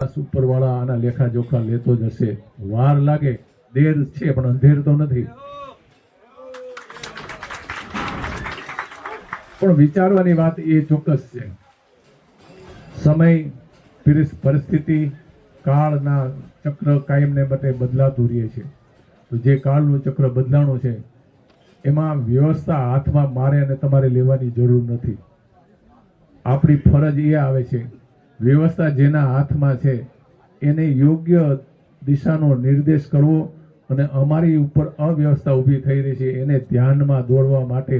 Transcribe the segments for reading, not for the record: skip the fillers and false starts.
ઉપરવાળા આના લેખા જોખા લેતો જ હશે. વાર લાગે, દેર છે પણ અંધેર તો નથી. પણ વિચારવાની વાત એ ચોક્કસ છે. સમય, પરિસ્થિતિ, કાળના ચક્ર કાયમને માટે બદલાતું રહે છે. તો જે કાળનું ચક્ર બદલાણું છે એમાં વ્યવસ્થા હાથમાં મારે અને તમારે લેવાની જરૂર નથી. આપણી ફરજ એ આવે છે, વ્યવસ્થા જેના હાથમાં છે એને યોગ્ય દિશાનો નિર્દેશ કરવો અને અમારી ઉપર અવ્યવસ્થા ઊભી થઈ રહી છે એને ધ્યાનમાં દોરવા માટે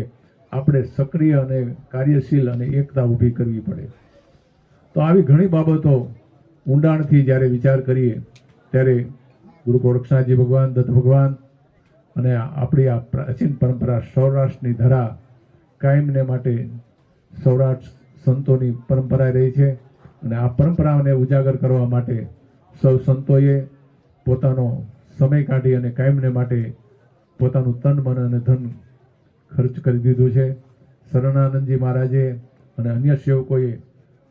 આપણે સક્રિય અને કાર્યશીલ અને એકતા ઊભી કરવી પડે. તો આવી ઘણી બાબતો ઊંડાણથી જ્યારે વિચાર કરીએ ત્યારે ગુરુ ગોરક્ષનાથજી ભગવાન, દત્ત ભગવાન અને આપણી આ પ્રાચીન પરંપરા સૌરાષ્ટ્રની ધરા કાયમને માટે સૌરાષ્ટ્ર સંતોની પરંપરા રહી છે અને આ પરંપરાઓને ઉજાગર કરવા માટે સૌ સંતોએ પોતાનો સમય કાઢી અને કાયમને માટે પોતાનું તન, મન અને ધન ખર્ચ કરી દીધું છે. શરણાનંદજી મહારાજે અને અન્ય સેવકોએ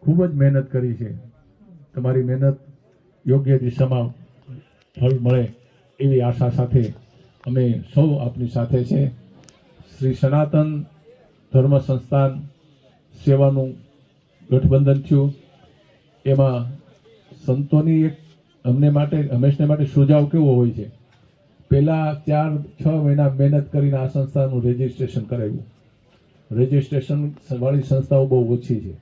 ખૂબ જ મહેનત કરી છે. તમારી મહેનત યોગ્ય દિશામાં ફળ મળે એવી આશા સાથે અમે સૌ આપની સાથે છે. શ્રી સનાતન ધર્મ સંસ્થાન સેવાનું ગઠબંધન થયું. એમાં સંતોની એક અમને માટે હંમેશને માટે સુઝાવ કેવો હોય છે, પહેલા 4-6 મહિના મહેનત કરીને આ સંસ્થાનું રજીસ્ટ્રેશન કરાવ્યું. રજીસ્ટ્રેશન વાળી સંસ્થાઓ બહુ ઓછી છે.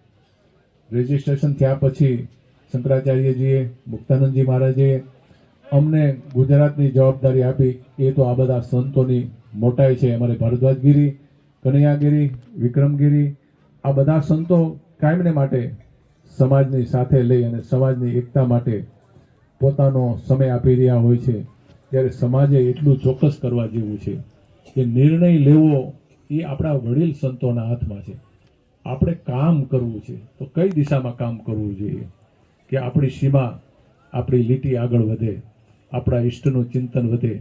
રજીસ્ટ્રેશન થયા પછી શંકરાચાર્યજીએ, મુક્તાનંદજી મહારાજે અમને ગુજરાતની જવાબદારી આપી. એ તો આ બધા સંતોની મોટાઈ છે. અમારે ભારદ્વાજગીરી, કનૈયાગીરી, વિક્રમગીરી આ બધા સંતો કાયમને માટે સમાજની સાથે લઈ અને સમાજની એકતા માટે પોતાનો સમય આપી રહ્યા હોય છે. ત્યારે સમાજે એટલું ચોક્કસ કરવા જેવું છે કે નિર્ણય લેવો એ આપણા વડીલ સંતોના હાથમાં છે. આપણે કામ કરવું છે તો કઈ દિશામાં કામ કરવું જોઈએ કે આપણી સીમા, આપણી લીટી આગળ વધે, આપણા ઈષ્ટનું ચિંતન વધે.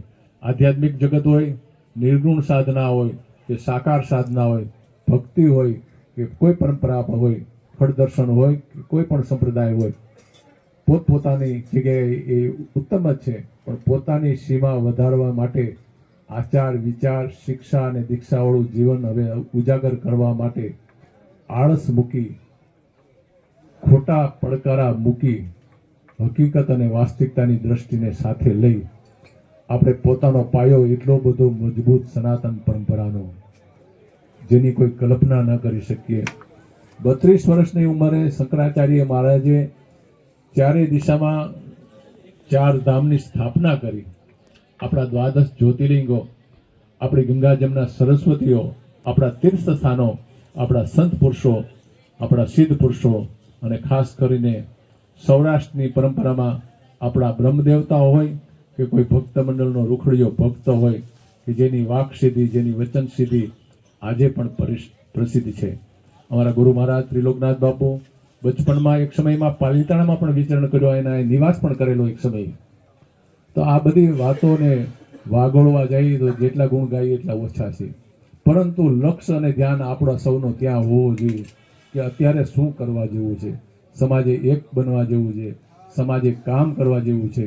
આધ્યાત્મિક જગત હોય, નિર્ગુણ સાધના હોય કે સાકાર સાધના હોય, ભક્તિ હોય કે કોઈ પરંપરા હોય, ફળ દર્શન હોય કે કોઈ પણ સંપ્રદાય હોય, પોતપોતાની જગ્યાએ એ ઉત્તમ જ છે. પણ પોતાની સીમા વધારવા માટે આચાર, વિચાર, શિક્ષા અને દીક્ષાવાળું જીવન હવે ઉજાગર કરવા માટે આળસ મૂકી, ખોટા પડકારા મૂકી, હકીકત અને વાસ્તવિકતાની દ્રષ્ટિને સાથે લઈ આપણે પોતાનો પાયો એટલો બધો મજબૂત સનાતન પરંપરાનો જેની કોઈ કલ્પના ન કરી શકીએ. 32 વર્ષની ઉંમરે શંકરાચાર્ય મહારાજે ચારે દિશામાં 4 ધામની સ્થાપના કરી. આપણા દ્વાદશ જ્યોતિર્લિંગો, આપણી ગંગા જમના સરસ્વતીઓ, આપણા તીર્થ સ્થાનો, આપણા સંત પુરુષો, આપણા સિદ્ધ પુરુષો અને ખાસ કરીને સૌરાષ્ટ્રની પરંપરામાં આપણા બ્રહ્મદેવતાઓ હોય કે કોઈ ભક્ત મંડળનો રૂખડીયો ભક્ત હોય કે જેની વાક સિદ્ધિ, જેની વચન સિદ્ધિ આજે પણ પ્રસિદ્ધ છે. અમારા ગુરુ મહારાજ ત્રિલોકનાથ બાપુ બચપણમાં એક સમયમાં પાલિતાણામાં પણ વિચરણ કર્યો, એના નિવાસ પણ કરેલો એક સમય. તો આ બધી વાતોને વાગોળવા જઈએ તો જેટલા ગુણ ગાઈએ એટલા ઓછા છે. પરંતુ લક્ષ્ય અને ધ્યાન આપણા સૌનો ત્યાં હોવો જોઈએ કે અત્યારે શું કરવા જેવું છે, સમાજે એક બનવા જેવું છે, સમાજે કામ કરવા જેવું છે.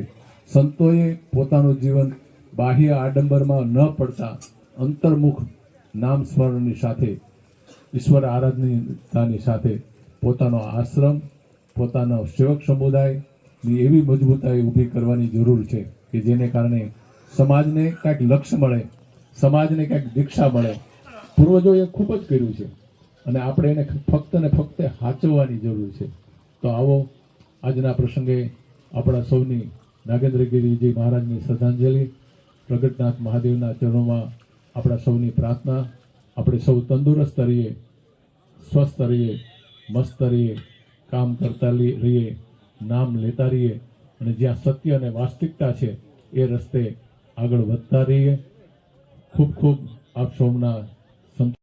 સંતોએ પોતાનું જીવન બાહ્ય આડંબરમાં ન પડતા અંતર્મુખ નામ સ્મરણની સાથે, ઈશ્વર આરાધનાની સાથે પોતાનો આશ્રમ, પોતાનો સેવક સમુદાયની એવી મજબૂતાઈ ઊભી કરવાની જરૂર છે કે જેને કારણે સમાજને કાંઈક લક્ષ્ય મળે, સમાજને કાંઈક દીક્ષા મળે. પૂર્વજોએ ખૂબ જ કર્યું છે અને આપણે એને ફક્ત ને ફક્ત સાચવવાની જરૂર છે. તો આવો આજના પ્રસંગે આપણા સૌની નાગેન્દ્રગીરીજી મહારાજની શ્રદ્ધાંજલિ, પ્રગટનાથ મહાદેવના ચરણોમાં આપણા સૌની પ્રાર્થના. આપણે સૌ તંદુરસ્ત રહીએ, સ્વસ્થ રહીએ, મસ્ત રહીએ, કામ કરતા રહીએ, નામ લેતા રહીએ અને જ્યાં સત્ય અને વાસ્તવિકતા છે એ રસ્તે આગળ વધતા રહીએ. ખૂબ ખૂબ આપ સૌના